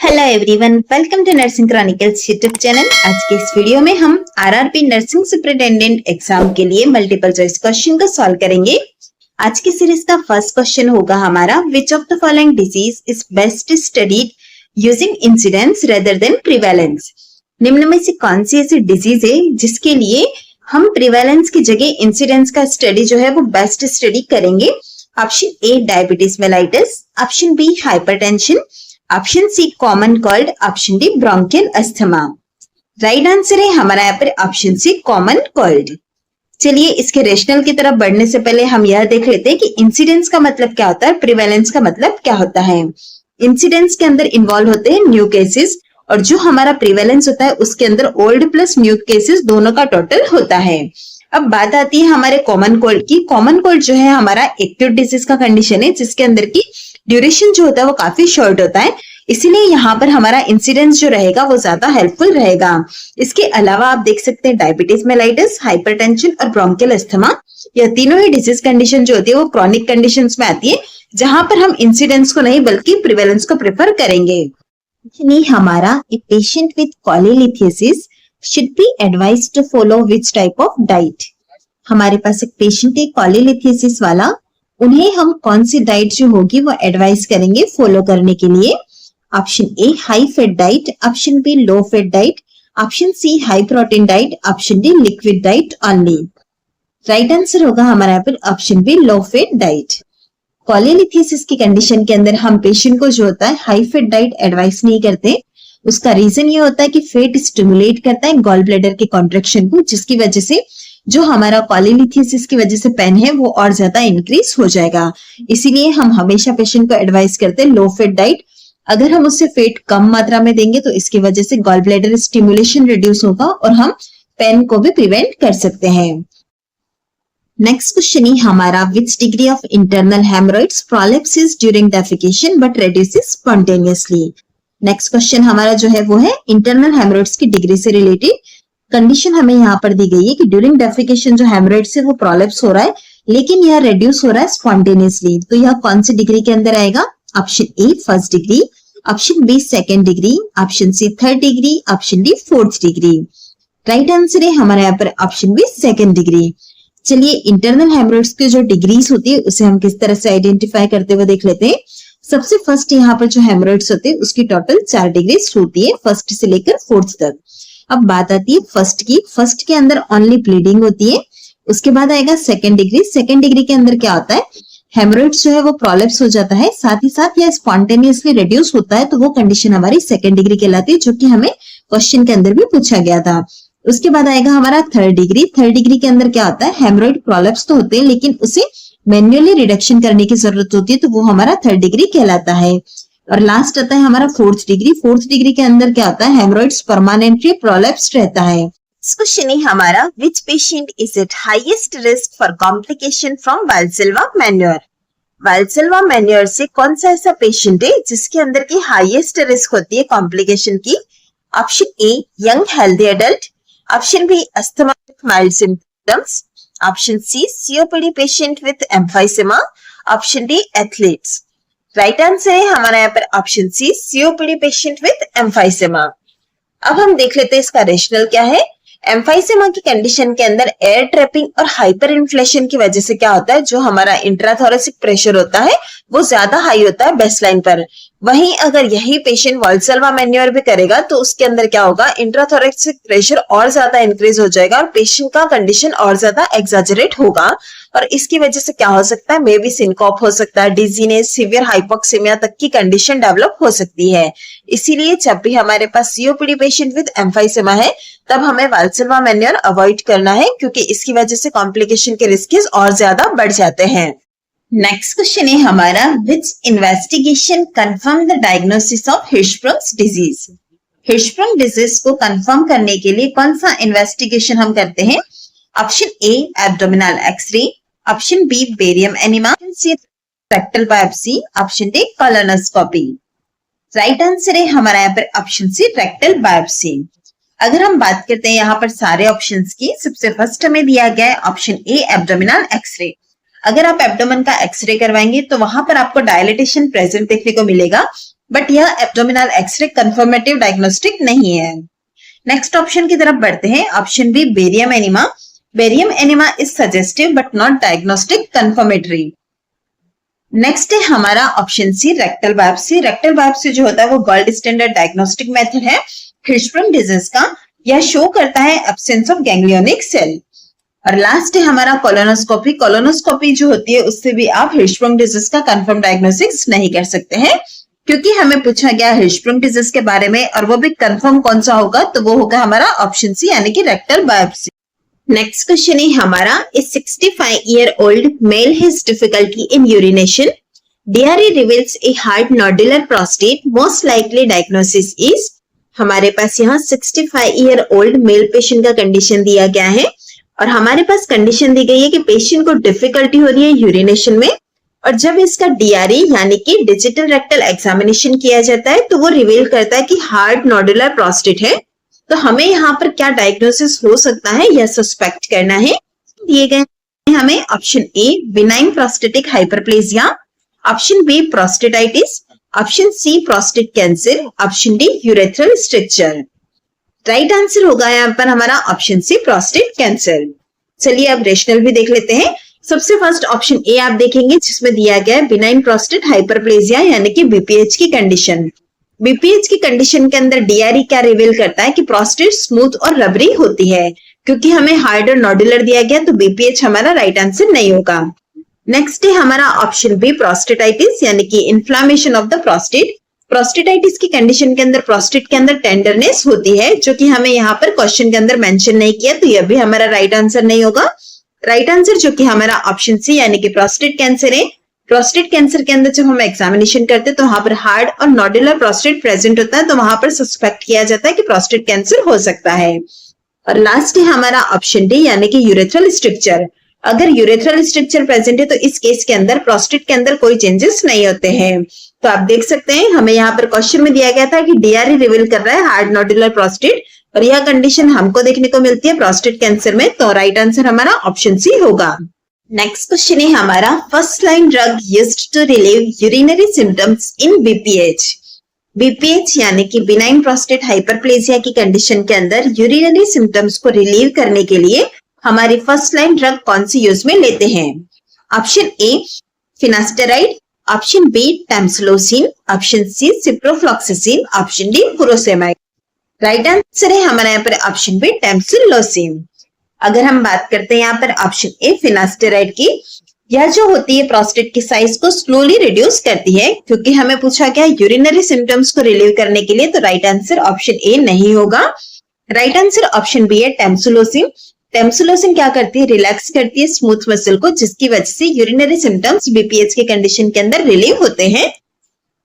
Hello everyone, welcome to nursing chronicles YouTube channel. आज के इस वीडियो में हम आरआरबी नर्सिंग सुपरिटेंडेंट एग्जाम के लिए मल्टीपल चॉइस क्वेश्चन को सॉल्व करेंगे। आज की सीरीज का फर्स्ट क्वेश्चन होगा हमारा, which of the following disease is best studied using incidence rather than prevalence. निम्न में से कौन सी ऐसी डिजीज है जिसके लिए हम प्रिवेलेंस की जगह इंसिडेंस का स्टडी जो है वो बेस्ट स्टडी करेंगे। Option A diabetes mellitus, option B hypertension, option C common cold, option D bronchial asthma. Right answer है हमारा यहाँ पर ऑप्शन सी कॉमन कोल्ड। चलिए इसके रेशनल की तरफ बढ़ने से पहले हम यह देख लेते हैं कि इंसिडेंस का मतलब क्या होता है, प्रिवेलेंस का मतलब क्या होता है। इंसिडेंस के अंदर इन्वॉल्व होते हैं न्यू केसेस और जो हमारा प्रिवेलेंस होता है उसके अंदर ओल्ड प्लस न्यू केसेस दोनों का टोटल होता है। अब बात आती है हमारे कॉमन कोल्ड की। कॉमन कोल्ड जो है हमारा एक्यूट डिजीज का कंडीशन है जिसके अंदर की ड्यूरेशन जो होता है वो काफी शॉर्ट होता है, इसीलिए यहाँ पर हमारा इंसिडेंस जो रहेगा वो ज्यादा हेल्पफुल रहेगा। इसके अलावा आप देख सकते हैं डायबिटीज मेलाइटिस, हाइपरटेंशन और ब्रोंकियल अस्थमा, यह तीनों ही डिजीज कंडीशन जो होती है वो क्रॉनिक कंडीशंस में आती है जहां पर हम इंसिडेंस को नहीं बल्कि प्रिवेलेंस को प्रेफर करेंगे। हमारा a patient with cholelithiasis should be advised to follow which type of diet. हमारे पास एक पेशेंट है कॉलीलिथियासिस वाला, उन्हें हम कौन सी डाइट जो होगी वो एडवाइस करेंगे फॉलो करने के लिए। Option A high fat diet, option B low fat diet, option C high protein diet, option D liquid diet only. Right answer होगा हमारा यहाँ पर option B low fat diet. Cholelithiasis की कंडीशन के अंदर हम पेशेंट को जो होता है हाई फैट डाइट एडवाइस नहीं करते। उसका रीजन ये होता है कि फैट स्टिमुलेट करता है गॉल ब्लैडर के कॉन्ट्रैक्शन को, जिसकी वजह से जो हमारा कॉलीलिथियासिस की वजह से पेन है वो और ज्यादा इंक्रीज हो जाएगा। इसीलिए हम हमेशा पेशेंट को एडवाइस करते हैं लो फैट डाइट। अगर हम उससे फैट कम मात्रा में देंगे तो इसकी वजह से गॉल ब्लैडर स्टिमुलेशन रिड्यूस होगा और हम पेन को भी प्रिवेंट कर सकते हैं। नेक्स्ट क्वेश्चन ही हमारा, which degree of internal haemorrhoids prolapsis during defecation but reduces spontaneously. Next question हमारा जो है वो है इंटरनल हेमरॉइड्स की डिग्री से रिलेटेड। कंडीशन हमें यहाँ पर दी गई है कि ड्यूरिंग डेफिकेशन जो हेमरॉइड्स है वो प्रोलेप्स हो रहा है लेकिन यह रिड्यूस हो रहा है स्पॉन्टेनियसली, तो यह कौन सी डिग्री के अंदर आएगा। Option A first degree, option B second degree, option C third degree, option D fourth degree. Right answer है हमारे यहाँ पर ऑप्शन बी सेकेंड डिग्री। चलिए इंटरनल हेमरॉइड्स की जो डिग्रीज होती है उसे हम किस तरह से आइडेंटिफाई करते हुए देख लेते हैं। सबसे फर्स्ट यहाँ पर जो हेमरॉइड्स होते हैं उसकी टोटल 4 डिग्रीज होती है, फर्स्ट से लेकर फोर्थ तक। अब बात आती है फर्स्ट की। फर्स्ट के अंदर ओनली ब्लीडिंग होती है। उसके बाद आएगा सेकेंड डिग्री। सेकेंड डिग्री के अंदर क्या होता है, हेमरॉइड्स जो है वो प्रोलेप्स हो जाता है, साथ ही साथ यह स्पॉन्टेनियसली रिड्यूस होता है, तो वो कंडीशन हमारी सेकेंड डिग्री कहलाती है, जो कि हमें क्वेश्चन के अंदर भी पूछा गया था। उसके बाद आएगा हमारा थर्ड डिग्री। थर्ड डिग्री के अंदर क्या होता है, हेमरॉइड प्रोलेप्स तो होते हैं लेकिन उसे मैन्युअली रिडक्शन करने की जरूरत होती है, तो वो हमारा थर्ड डिग्री कहलाता है। और लास्ट आता है हमारा फोर्थ डिग्री। फोर्थ डिग्री के अंदर क्या होता है, हेमरॉइड्स परमानेंटली प्रोलेप्स्ड रहता है। क्वेश्चन है हमारा, which patient is at highest risk for complication from Valsalva manure। Valsalva manure से कौन सा ऐसा पेशेंट है जिसके अंदर की हाईएस्ट रिस्क होती है कॉम्प्लिकेशन की। Option A young healthy adult, option B asthma with mild symptoms, option C COPD patient with emphysema, option D athletes. Right answer है हमारा यहाँ पर option C COPD patient with emphysema. अब हम देख लेते हैं इसका रेशनल क्या है। एम्फाइसेमा की कंडीशन के अंदर एयर ट्रैपिंग और हाइपर इन्फ्लेशन की वजह से क्या होता है, जो हमारा इंट्राथोरेसिक प्रेशर होता है वो ज्यादा हाई होता है बेसलाइन पर। वहीं अगर यही पेशेंट वाल्सेल्वा मैन्योर भी करेगा तो उसके अंदर क्या होगा, इंट्राथोरेसिक प्रेशर और ज्यादा इंक्रीज हो जाएगा और पेशेंट का कंडीशन और ज्यादा एग्जैजरेट होगा और इसकी वजह से क्या हो सकता है, मे बी सिनकॉप हो सकता है, डिजीनेस, सीवियर हाइपोक्सीमिया तक की कंडीशन डेवलप हो सकती है। इसीलिए जब भी हमारे पास सीओपीडी पेशेंट विद एम्फाइसेमा है तब हमें वाल्सेल्वा मैन्योर अवॉइड करना है, क्योंकि इसकी वजह से कॉम्प्लिकेशन के रिस्क और ज्यादा बढ़ जाते हैं। नेक्स्ट क्वेश्चन है हमारा, which investigation confirm the diagnosis of Hirschsprung's disease. Hirschsprung disease को कंफर्म करने के लिए कौन सा इन्वेस्टिगेशन हम करते हैं। Option A abdominal X ray, option B barium enema, option C rectal biopsy, option D colonoscopy. Right answer है हमारा यहाँ पर ऑप्शन सी रेक्टल बायोप्सी। अगर हम बात करते हैं यहाँ पर सारे ऑप्शंस की, सबसे फर्स्ट हमें दिया गया है ऑप्शन ए एब्डोमिनल एक्सरे। अगर आप एब्डोमेन का एक्सरे करवाएंगे तो वहां पर आपको डायलिटेशन प्रेजेंट देखने को मिलेगा, बट यह एब्डोमिनल एक्सरे कंफर्मेटिव डायग्नोस्टिक नहीं है। नेक्स्ट ऑप्शन की तरफ बढ़ते हैं। Option B barium enema. Barium enema is suggestive but not diagnostic confirmatory. Next है हमारा option C rectal biopsy. Rectal biopsy जो होता है वो गोल्ड स्टैंडर्ड डायग्नोस्टिक मेथड है हिर्शस्प्रंग डिजीज का। यह शो करता है एब्सेंस ऑफ गैंग्लियोनिक सेल। और लास्ट है हमारा कोलोनोस्कोपी। कोलोनोस्कोपी जो होती है उससे भी आप हिर्शस्प्रंग डिजीज का कंफर्म डायग्नोसिस नहीं कर सकते हैं, क्योंकि हमें पूछा गया हिर्शस्प्रंग डिजीज के बारे में और वो भी कंफर्म कौन सा होगा, तो वो होगा हमारा ऑप्शन सी यानी कि रेक्टल बायोप्सी। नेक्स्ट क्वेश्चन है हमारा, a 65-year-old male has difficulty in urination. DRE reveals a hard nodular prostate. Most likely diagnosis is. हमारे पास यहाँ 65-year-old male पेशेंट का कंडीशन दिया गया है और हमारे पास कंडीशन दी गई है कि पेशेंट को डिफिकल्टी हो रही है यूरिनेशन में, और जब इसका DRE यानी कि डिजिटल रेक्टल एग्जामिनेशन किया जाता है तो वो रिवील करता है कि हार्ड नोडुलर प्रोस्टेट है। तो हमें यहाँ पर क्या डायग्नोसिस हो सकता है यह सस्पेक्ट करना है। दिए गए हमें option A benign prostatic hyperplasia, option B prostatitis, option C prostate cancer, option D urethral stricture. Right answer होगा यहाँ पर हमारा ऑप्शन सी प्रोस्टेट कैंसर। चलिए अब रेशनल भी देख लेते हैं। सबसे फर्स्ट ऑप्शन ए आप देखेंगे जिसमें दिया गया है बिनाइन प्रोस्टेट हाइपरप्लेजिया यानी कि बीपीएच की कंडीशन। बीपीएच की कंडीशन के अंदर DRE क्या रिवील करता है कि प्रोस्टेट स्मूथ और रबरी होती है। क्योंकि हमें हार्ड और नोडुलर दिया गया तो बीपीएच हमारा राइट आंसर नहीं होगा। नेक्स्ट है हमारा ऑप्शन बी प्रोस्टेटाइटिस यानी कि inflammation of the prostate. Prostatitis की कंडीशन के अंदर प्रोस्टेट के अंदर टेंडरनेस होती है, जो कि हमें यहाँ पर क्वेश्चन के अंदर मेंशन नहीं किया, तो यह भी हमारा राइट आंसर नहीं होगा। राइट आंसर जो कि हमारा ऑप्शन सी यानी कि प्रोस्टेट कैंसर है। प्रोस्टेट कैंसर के अंदर जब हम एग्जामिनेशन करते हैं तो वहां पर हार्ड और नोडुलर प्रोस्टेट प्रेजेंट होता है, तो वहां पर सस्पेक्ट किया जाता है कि प्रोस्टेट कैंसर हो सकता है। और लास्ट है हमारा ऑप्शन डी यानी कि यूरेथ्रल स्ट्रक्चर। अगर यूरेथ्रल स्ट्रक्चर प्रेजेंट है तो इस केस के अंदर प्रोस्टेट के अंदर कोई चेंजेस नहीं होते हैं। तो आप देख सकते हैं हमें यहाँ पर क्वेश्चन में दिया गया था कि DRE रिवील कर रहा है हार्ड नोडुलर प्रोस्टेट, और यह कंडीशन हमको देखने को मिलती है प्रोस्टेट कैंसर में, तो राइट आंसर हमारा ऑप्शन सी होगा। नेक्स्ट क्वेश्चन है हमारा, first line drug used to relieve urinary symptoms in BPH. BPH यानी कि बिनाइन प्रोस्टेट हाइपरप्लेजिया की कंडीशन के अंदर यूरिनरी सिम्टम्स को रिलीव करने के लिए हमारी फर्स्ट लाइन ड्रग कौन सी यूज में लेते हैं। Option A finasteride, option B tamsulosin, option C ciprofloxacin, option D furosemide. Right answer है हमारे यहाँ पर ऑप्शन बी टैम्सुलोसिन। अगर हम बात करते हैं यहाँ पर ऑप्शन ए फिनास्टेराइड की, यह जो होती है प्रोस्टेट की साइज को स्लोली रिड्यूस करती है। क्योंकि हमें पूछा गया यूरिनरी सिम्टम्स को रिलीव करने के लिए, तो राइट आंसर ऑप्शन ए नहीं होगा। राइट आंसर ऑप्शन बी है टैम्सुलोसिन। टैम्सुलोसिन क्या करती है, रिलैक्स करती है स्मूथ मसल को, जिसकी वजह से यूरिनरी सिम्टम्स बीपीएच के कंडीशन के अंदर रिलीव होते हैं।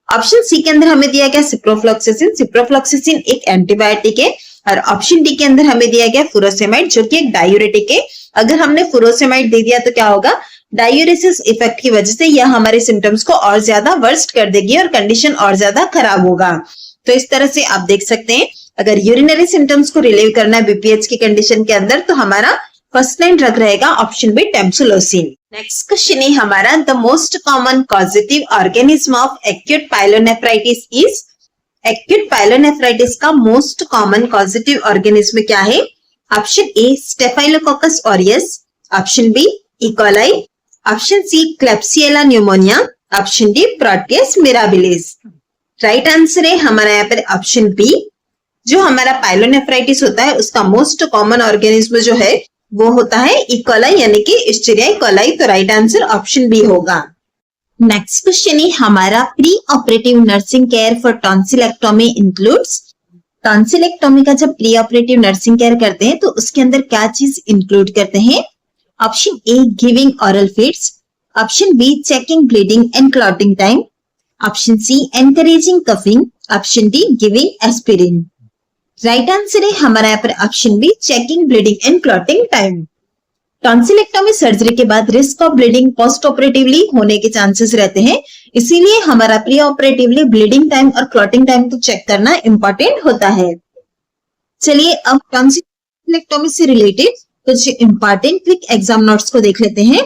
ऑप्शन सी के अंदर हमें दिया गया सिप्रोफ्लॉक्सासिन। सिप्रोफ्लॉक्सासिन एक एंटीबायोटिक है। और ऑप्शन डी के अंदर हमें दिया गया फुरोसेमाइड जो कि एक डायूरेटिक है। अगर हमने फुरोसेमाइड दे दिया तो क्या होगा, डायूरेसिस इफेक्ट की वजह से यह हमारे सिम्टम्स को और ज्यादा वर्स्ट कर देगी और कंडीशन और ज्यादा खराब होगा। तो इस तरह से आप देख सकते हैं अगर यूरिनरी सिम्टम्स को रिलीव करना है बीपीएच की कंडीशन के अंदर, तो हमारा फर्स्ट लाइन ड्रग रहेगा option B tamsulosin. Next question है हमारा, the most common causative organism of acute pyelonephritis is. Acute pyelonephritis का मोस्ट कॉमन कॉजेटिव ऑर्गेनिज्म क्या है। Option A staphylococcus aureus, option B E coli, option C klebsiella pneumoniae, option D proteus mirabilis. Right answer है हमारा यहाँ पर option B. जो हमारा pyelonephritis होता है उसका मोस्ट कॉमन ऑर्गेनिज्म जो है वो होता है इकोलाई यानी कि इश्चेरिया इकोलाई। तो राइट आंसर ऑप्शन बी होगा। नेक्स्ट क्वेश्चन है हमारा, pre operative nursing care for tonsillectomy includes. Tonsillectomy का जब प्री ऑपरेटिव नर्सिंग केयर करते हैं तो उसके अंदर क्या चीज इंक्लूड करते हैं। Option A giving oral feeds, option B checking bleeding and clotting time, option C encouraging coughing, option D giving aspirin. Right answer है हमारा यहाँ पर option B checking bleeding and clotting time. Tonsillectomy surgery के बाद risk of bleeding post operatively होने के chances रहते हैं, इसीलिए हमारा प्री ऑपरेटिवली ब्लीडिंग टाइम और क्लॉटिंग टाइम को चेक करना इंपॉर्टेंट होता है। चलिए अब टॉन्सिलेक्टोमी से रिलेटेड कुछ इंपॉर्टेंट क्विक एग्जाम नोट्स को देख लेते हैं।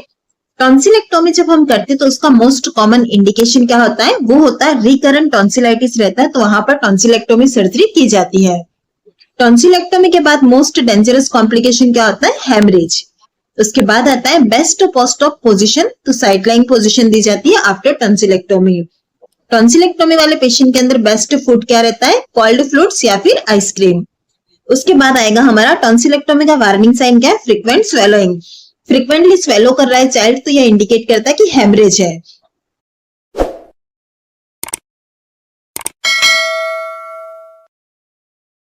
टॉन्सिलेक्टोमी जब हम करते हैं तो उसका मोस्ट कॉमन इंडिकेशन क्या होता है, वो होता है रिकरेंट टॉन्सिलाइटिस रहता है, तो वहां पर टॉन्सिलेक्टोमी सर्जरी की जाती है। टॉन्सिलेक्टोमी के बाद मोस्ट डेंजरस कॉम्प्लिकेशन क्या होता है, हेमरेज। उसके बाद आता है बेस्ट पोस्ट ऑप पोजीशन, तो साइड लाइन पोजीशन दी जाती है आफ्टर टॉन्सिलेक्टोमी। टॉन्सिलेक्टोमी वाले पेशेंट के अंदर बेस्ट फूड क्या रहता है, कोल्ड फ्रूट्स या फिर आइसक्रीम। उसके बाद आएगा हमारा टॉन्सिलेक्टोमी का वार्निंग साइन क्या है, फ्रीक्वेंट स्वेलोइंग। फ्रीक्वेंटली स्वेलो कर रहा है चाइल्ड तो यह इंडिकेट करता है कि हेमरेज है।